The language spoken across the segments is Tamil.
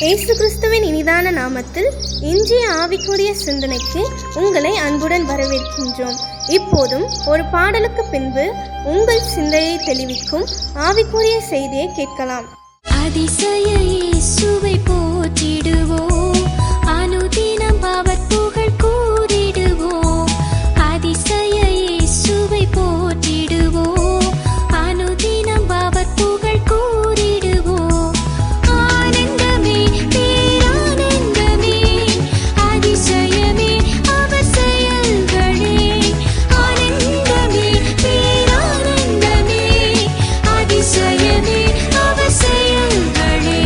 இயேசு கிறிஸ்துவின் இனிதான நாமத்தில் இன்றைய ஆவிக்குரிய சிந்தனைக்கு உங்களை அன்புடன் வரவேற்கின்றோம். இப்போதும் ஒரு பாடலுக்கு பின்பு உங்கள் சிந்தையை தெளிவிக்கும் ஆவிக்குரிய செய்தியை கேட்கலாம். அதிசய இயேசுவை போற்றிடுவோம், அனுதினம் அவர் புகழ் கூறிடுவோம். அதிசய இயேசுவை போற்றிடுவோம், அனுதினம் அவர் புகழ் கூறிடுவோம். ஆனந்தமே பேரானந்தமே, அதிசயமே அவர் செயல்களே. ஆனந்தமே பேரானந்தமே, அதிசயமே அவர் செயல்களே.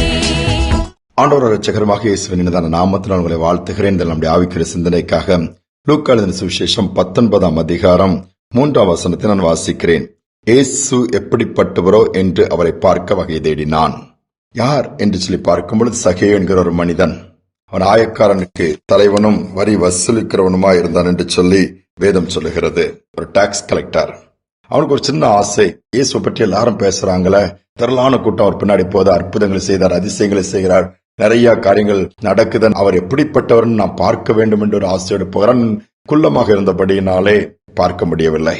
ஆண்டவர் இரட்சகருமாக இயேசுவின் இனிதான நாமத்தில் உங்களை வாழ்த்துகிறேன். நம்முடைய ஆவிக்குரிய சிந்தனைக்காக லூக்கா எழுதின சுவிசேஷம் 19ஆம் அதிகாரம் 3ஆம் வசனத்தை நான் வாசிக்கிறேன். இயேசு எப்படிப்பட்டவரோ என்று அவரை பார்க்க வகை தேடினான். யார் என்று சொல்லி பார்க்கும்பொழுது சகேயு என்கிற ஒரு மனிதன், அவன் ஆயக்காரனுக்கு தலைவனும் வரி வசூலிக்கிறவனுமா இருந்தான் என்று சொல்லி வேதம் சொல்லுகிறது. ஒரு டாக்ஸ் கலெக்டர். அவனுக்கு ஒரு சின்ன ஆசை, இயேசுவை பற்றி எல்லாரும் பேசுறாங்களே, திரளான கூட்டம் அவர் பின்னாடி போது அற்புதங்களை செய்தார், அதிசயங்களை செய்கிறார், நிறைய காரியங்கள் நடக்குதன், அவர் எப்படிப்பட்டவர் நான் பார்க்க வேண்டும் என்று ஒரு ஆசையோடு போகிறான். குள்ளமாக இருந்தபடியினாலே பார்க்க முடியவில்லை.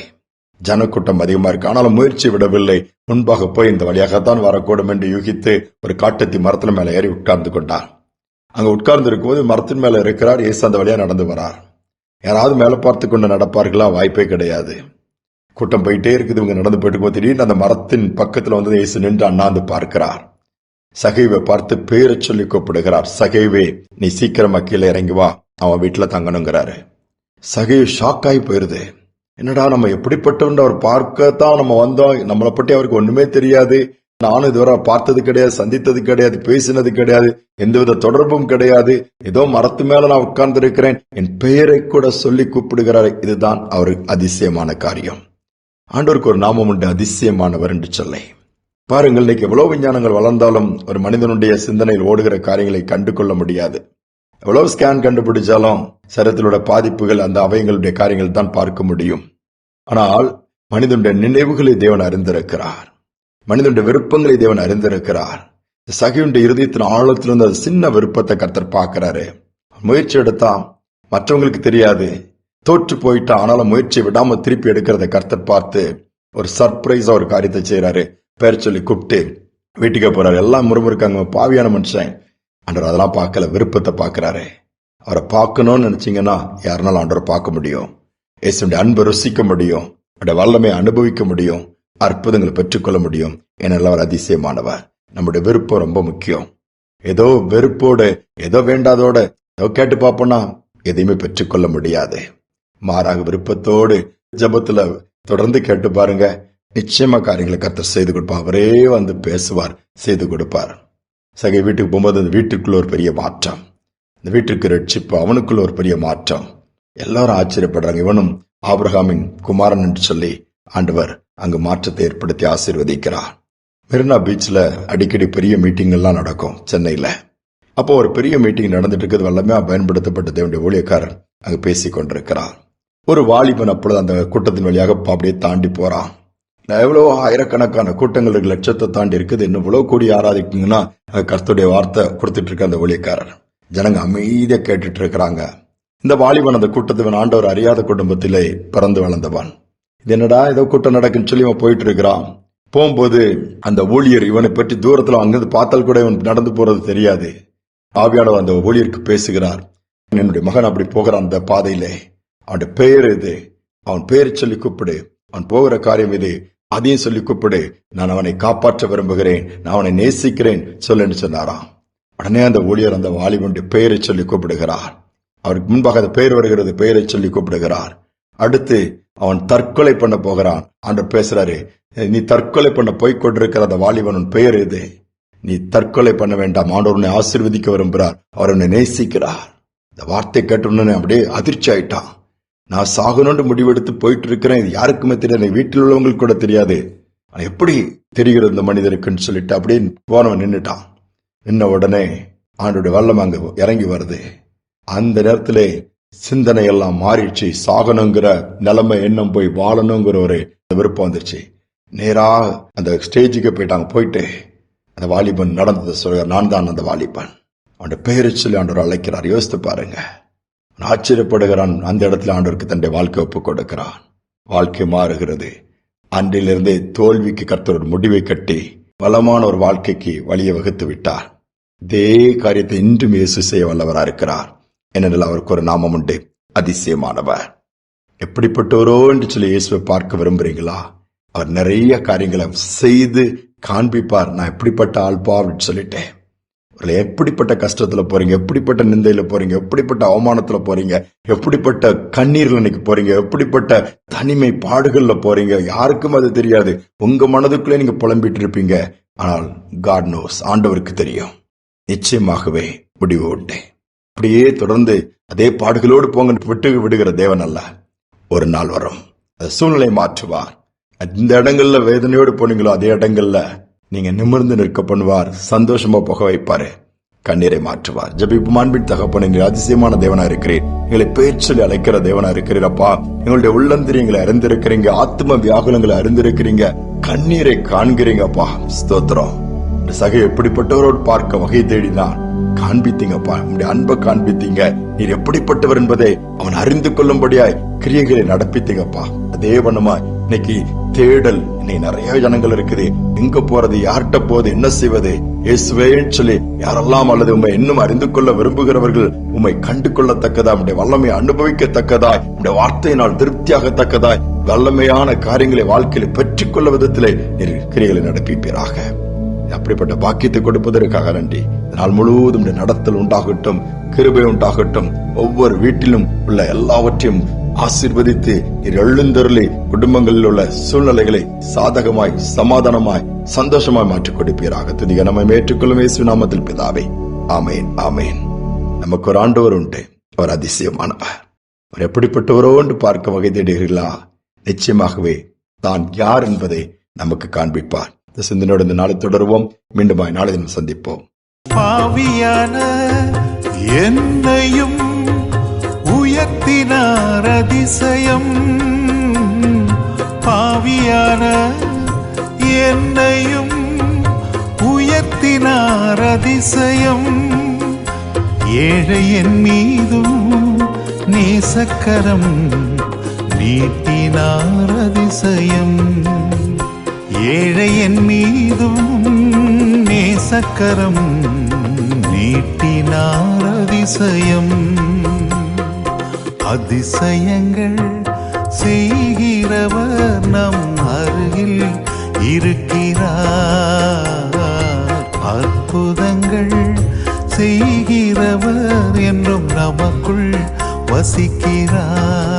ஜனக்கூட்டம் அதிகமா இருக்கு, ஆனாலும் முயற்சி விடவில்லை. முன்பாக போய் இந்த வழியாகத்தான் வரக்கூடும் என்று யூகித்து ஒரு காட்டத்தி மரத்தின் மேல ஏறி உட்கார்ந்து கொண்டார். அங்க உட்கார்ந்து இருக்கும்போது மரத்தின் மேல இருக்கிறார். இயேசு அந்த வழியா நடந்து வரார். யாராவது மேல பார்த்து கொண்டு நடப்பார்களா? வாய்ப்பே கிடையாது. கூட்டம் போயிட்டே இருக்குது. இவங்க நடந்து போயிட்டு போது திடீர்னு அந்த மரத்தின் பக்கத்துல வந்து இயேசு நின்று அண்ணாந்து பார்க்கிறார். சகைவை பார்த்து பேரை சொல்லி கூப்பிடுகிறார். சகைவே, நீ சீக்கிரமா கீழே இறங்கி வா, அவன் வீட்டுல தங்கணுங்கிறாரு. சகைவு ஷாக் ஆகி போயிருது. என்னடா, நம்ம எப்படிப்பட்டவன் அவர் பார்க்கத்தான் நம்ம வந்தோம், நம்மளை பற்றி அவருக்கு ஒண்ணுமே தெரியாது, நானும் இதுவரை பார்த்தது கிடையாது, சந்தித்தது கிடையாது, பேசினது கிடையாது, எந்தவித தொடர்பும் கிடையாது, ஏதோ மரத்து மேல நான் உட்கார்ந்து இருக்கிறேன், என் பெயரை கூட சொல்லி கூப்பிடுகிறார். இதுதான் அவருக்கு அதிசயமான காரியம். ஆண்டவருக்கு ஒரு நாமம் உண்டு, அதிசயமானவர் என்று சொல்லை. பாருங்கள், இன்னைக்கு எவ்வளவு விஞ்ஞானங்கள் வளர்ந்தாலும் ஒரு மனிதனுடைய சிந்தனையில் ஓடுகிற காரியங்களை கண்டு கொள்ள முடியாது. எவ்வளவு ஸ்கேன் கண்டுபிடிச்சாலும் சரீரத்திலோட பாதிப்புகள், அந்த அவயங்களுடைய காரியங்கள் தான் பார்க்க முடியும். ஆனால் மனிதனுடைய நினைவுகளை தேவன் அறிந்திருக்கிறார். மனிதனுடைய விருப்பங்களை தேவன் அறிந்திருக்கிறார். சகையுடைய இருதயத்தின் ஆழத்திலிருந்து அது சின்ன விருப்பத்தை கர்த்தர் பார்க்கிறாரு. முயற்சி எடுத்தா மற்றவங்களுக்கு தெரியாது, தோற்று போயிட்டா, ஆனாலும் முயற்சியை விடாம திருப்பி எடுக்கிறத கர்த்தர் பார்த்து ஒரு சர்ப்ரைஸா ஒரு காரியத்தை செய்யறாரு. பேர் சொல்லி கூப்பிட்டு வீட்டுக்கு போறாரு. எல்லாம் முறுமுறுக்காங்க, பாவியான மனுஷன். ஆண்டவர் அதெல்லாம் பார்க்கல, விருப்பத்தை பார்க்கிறாரு. அவரை பார்க்கணும்னு நினைச்சீங்கன்னா யாருனாலும் ஆண்டவரை பார்க்க முடியும். இயேசுடைய அன்பை ருசிக்க முடியும், அவருடைய வல்லமை அனுபவிக்க முடியும், அற்புதங்களை பெற்றுக்கொள்ள முடியும். ஏன்னா அவர் அதிசயமானவர். நம்முடைய விருப்பம் ரொம்ப முக்கியம். ஏதோ வெறுப்போட, ஏதோ வேண்டாதோட, ஏதோ கேட்டு பார்ப்போம்னா எதையுமே பெற்றுக்கொள்ள முடியாது. மாறாக விருப்பத்தோடு ஜெபத்துல தொடர்ந்து கேட்டு பாருங்க, நிச்சயமா காரியங்களை கர்த்தர் செய்து கொடுப்பார். அவரே வந்து பேசுவார், செய்து கொடுப்பார். சகை வீட்டுக்கு போகும்போது அந்த வீட்டுக்குள்ள ஒரு பெரிய மாற்றம், இந்த வீட்டுக்கு ரட்சிப்பு, அவனுக்குள்ள ஒரு பெரிய மாற்றம். எல்லாரும் ஆச்சரியப்படுறாங்க, இவனும் ஆபிரகாமின் குமாரன் என்று சொல்லி ஆண்டவர் அங்கு மாற்றத்தை ஏற்படுத்தி ஆசீர்வதிக்கிறார். மெரினா பீச்ல அடிக்கடி பெரிய மீட்டிங் எல்லாம் நடக்கும் சென்னையில. அப்போ ஒரு பெரிய மீட்டிங் நடந்துட்டு இருக்கிறது. வல்லமே பயன்படுத்தப்பட்ட தேவனுடைய ஊழியக்காரர் அங்கு பேசிக் கொண்டிருக்கிறார். ஒரு வாலிபன் அப்பொழுது அந்த கூட்டத்தின் வழியாக அப்படியே தாண்டி போறான். எவ்வளவு ஆயிரக்கணக்கான கூட்டங்கள் இருக்கு, லட்சத்தை தாண்டி இருக்குது. இன்னும் இவ்வளவு கூடி ஆராதிக்குங்கன்னா கர்த்தருடைய வார்த்தை கொடுத்துட்டு இருக்க அந்த ஊழியக்காரர். ஜனங்க அமைதியா கேட்டுட்டு இருக்கிறாங்க. இந்த வாலிபன் அந்த கூட்டத்தின் ஆண்டவர் அறியாத குடும்பத்திலே பிறந்து வளர்ந்தவன். இது என்னடா ஏதோ கூட்டம் நடக்குன்னு சொல்லி அவன் போயிட்டு இருக்கிறான். போகும்போது அந்த ஊழியர் இவனை பற்றி தூரத்துல அங்கிருந்து பார்த்தால் கூட இவன் நடந்து போறது தெரியாது. ஆவியானவர் அந்த ஊழியருக்கு பேசுகிறார். என்னுடைய மகன் அப்படி போகிறான் அந்த பாதையிலே, அவனுடைய பெயர் இது, அவன் பெயரை சொல்லி கூப்பிடு, அவன் போகிற காரியம் இது, அதையும் சொல்லி கூப்பிடு, நான் அவனை காப்பாற்ற விரும்புகிறேன், நான் அவனை நேசிக்கிறேன் சொல்லுன்னு சொன்னாராம். உடனே அந்த ஊழியர் அந்த வாலிபனுடைய பெயரை சொல்லி கூப்பிடுகிறார். அவருக்கு முன்பாக அந்த பெயர் வருகிறது, பெயரை சொல்லி கூப்பிடுகிறார். அடுத்து அவன் தற்கொலை பண்ண போகிறான். ஆண்டவர் பேசுறாரு, நீ தற்கொலை பண்ண போய் கொண்டிருக்கிற அந்த வாலிபன் பெயர் இது, நீ தற்கொலை பண்ண வேண்டாம், ஆண்டவர் உன்னை ஆசீர்வதிக்க விரும்புகிறார், அவர் உன்னை நேசிக்கிறார். இந்த வார்த்தை கேட்டோன்னு அப்படியே அதிர்ச்சி ஆயிட்டான். நான் சாகணும்னு முடிவெடுத்து போயிட்டு இருக்கிறேன், இது யாருக்குமே தெரியாது, வீட்டில் உள்ளவங்களுக்கு கூட தெரியாது, எப்படி தெரிகிறது இந்த மனிதருக்குன்னு சொல்லிட்டு அப்படியே போனவன் நின்றுட்டான். நின்ன உடனே ஆண்டோட வல்லம் அங்க இறங்கி வருது. அந்த நேரத்திலே சிந்தனை எல்லாம் மாறிடுச்சு. சாகணுங்கிற நிலைமை எண்ணம் போய் வாழணுங்கிற ஒரு விருப்பம் வந்துருச்சு. நேரா அந்த ஸ்டேஜுக்கு போயிட்டாங்க. போயிட்டு அந்த வாலிபன் நடந்ததை சொல்ற, நான் தான் அந்த வாலிபன், அவனுடைய பெயரை சொல்லி ஆண்டவர் அழைக்கிறார். யோசித்து பாருங்க. ஆச்சரியப்படுகிறான். அந்த இடத்துல ஆண்டவருக்கு தன்னுடைய வாழ்க்கை ஒப்புக் கொடுக்கிறான். வாழ்க்கை மாறுகிறது. அன்றிலிருந்தே தோல்விக்கு கர்த்தர் ஒரு முடிவை கட்டி பலமான ஒரு வாழ்க்கைக்கு வழியை வகுத்து விட்டார். இதே காரியத்தை இன்றும் இயேசு செய்ய வல்லவராக இருக்கிறார். ஏனென்றால் அவருக்கு ஒரு நாமம் உண்டு, அதிசயமானவர். எப்படிப்பட்டவரோ என்று சொல்லி இயேசுவை பார்க்க விரும்புறீங்களா? அவர் நிறைய காரியங்களை செய்து காண்பிப்பார். நான் எப்படிப்பட்ட ஆள்பா அப்படின்னு சொல்லிட்டேன். எப்படிப்பட்ட கஷ்டத்துல போறீங்க, எப்படிப்பட்ட நிந்தையில போறீங்க, எப்படிப்பட்ட அவமானத்துல போறீங்க, எப்படிப்பட்ட கண்ணீர்ல இன்னைக்கு போறீங்க, எப்படிப்பட்ட தனிமை பாடுகள்ல போறீங்க, யாருக்கும் அது தெரியாது. உங்க மனதுக்குள்ளே நீங்க புலம்பிட்டு இருப்பீங்க. ஆனால் God knows, ஆண்டவருக்கு தெரியும். நிச்சயமாகவே முடிவு உண்டு. அப்படியே தொடர்ந்து அதே பாடுகளோடு போங்க விட்டு விடுகிற தேவன் அல்ல. ஒரு நாள் வரும், அந்த சூழ்நிலை மாற்றுவார். இந்த இடங்கள்ல வேதனையோடு போனீங்களோ அதே இடங்கள்ல நீங்க நிமிர்ந்து நிற்க பண்ணுவார். சந்தோஷமா போக வைப்பாரு. கண்ணீரை மாற்றுவார். ஜெபிப்பு மாண்பின் தகப்பன், நீங்கள் அதிசயமான தேவனா இருக்கிறீர். எங்களை பேர் சொல்லி அழைக்கிற தேவனா இருக்கிறீரப்பா. எங்களுடைய உள்ளந்திரியங்களை அறிந்திருக்கிறீங்க. ஆத்ம வியாகுலங்களை அறிந்திருக்கிறீங்க. கண்ணீரை காண்கிறீங்கப்பா. ஸ்தோத்திரம். சகை எப்படிப்பட்டவரோடு பார்க்க வகை தேடினான். காண்பித்தீங்கப்பா. உங்களுடைய அன்பை காண்பித்தீங்க. நீர் எப்படிப்பட்டவர் என்பதை அவன் அறிந்து கொள்ளும்படியாய் கிரியைகளை நடப்பித்தீங்கப்பா. அதே வண்ணமா இன்னைக்கு தேடல், இன்னைக்கு நிறைய ஜனங்கள் இருக்குது. எங்க போறது, யார்கிட்ட போறது, என்ன செய்வது, இயேசுவேன்னு சொல்லி யாரெல்லாம் அல்லது உண்மை இன்னும் அறிந்து கொள்ள விரும்புகிறவர்கள் உண்மை கண்டு கொள்ளத்தக்கதா, உடைய வல்லமையை அனுபவிக்கத்தக்கதாய், உடைய வார்த்தையினால் திருப்தியாகத்தக்கதாய் வல்லமையான காரியங்களை வாழ்க்கையில பெற்றுக்கொள்ள விதத்திலே கிரியைகளை நடப்பிப்பீராக. அப்படிப்பட்ட பாக்கியத்தை கொடுப்பதற்காக நன்றி. நாள் முழுவதும் நடத்தல் உண்டாகட்டும், கிருபை உண்டாகட்டும். ஒவ்வொரு வீட்டிலும் உள்ள எல்லாவற்றையும் ஆசீர்வதித்து எழுந்தருளி குடும்பங்களில் உள்ள சூழ்நிலைகளை சாதகமாய், சமாதானமாய், சந்தோஷமாய் மாற்றிக் கொடுப்பீராக. துதிக நம்மை ஏற்றுக்கொள்ளும் இயேசு நாமத்தில் பிதாவே, ஆமேன், ஆமேன். நமக்கு ஒரு ஆண்டவர் உண்டு, அவர் அதிசயமானவர். அவர் எப்படிப்பட்டவரோ என்று பார்க்க வகை தேடுகிறீர்களா? நிச்சயமாகவே தான் யார் என்பதை நமக்கு காண்பிப்பார். இந்த சிந்தனையோடு இந்த நாளை தொடருவோம். மீண்டும் நாளை தினம் சந்திப்போம். பாவியான என்னையும் உயர்த்தினார் அதிசயம். பாவியான என்னையும் உயர்த்தினார் அதிசயம். ஏழை என் மீதும் நேசக்கரம் நீட்டினார் அதிசயம். ஏழை என் மீதும் நேசக்கரம் நீட்டினார் அதிசயம். அதிசயங்கள் செய்கிறவர் நம் அருகில் இருக்கிறார். அற்புதங்கள் செய்கிறவர் என்றும் நமக்குள் வசிக்கிறார்.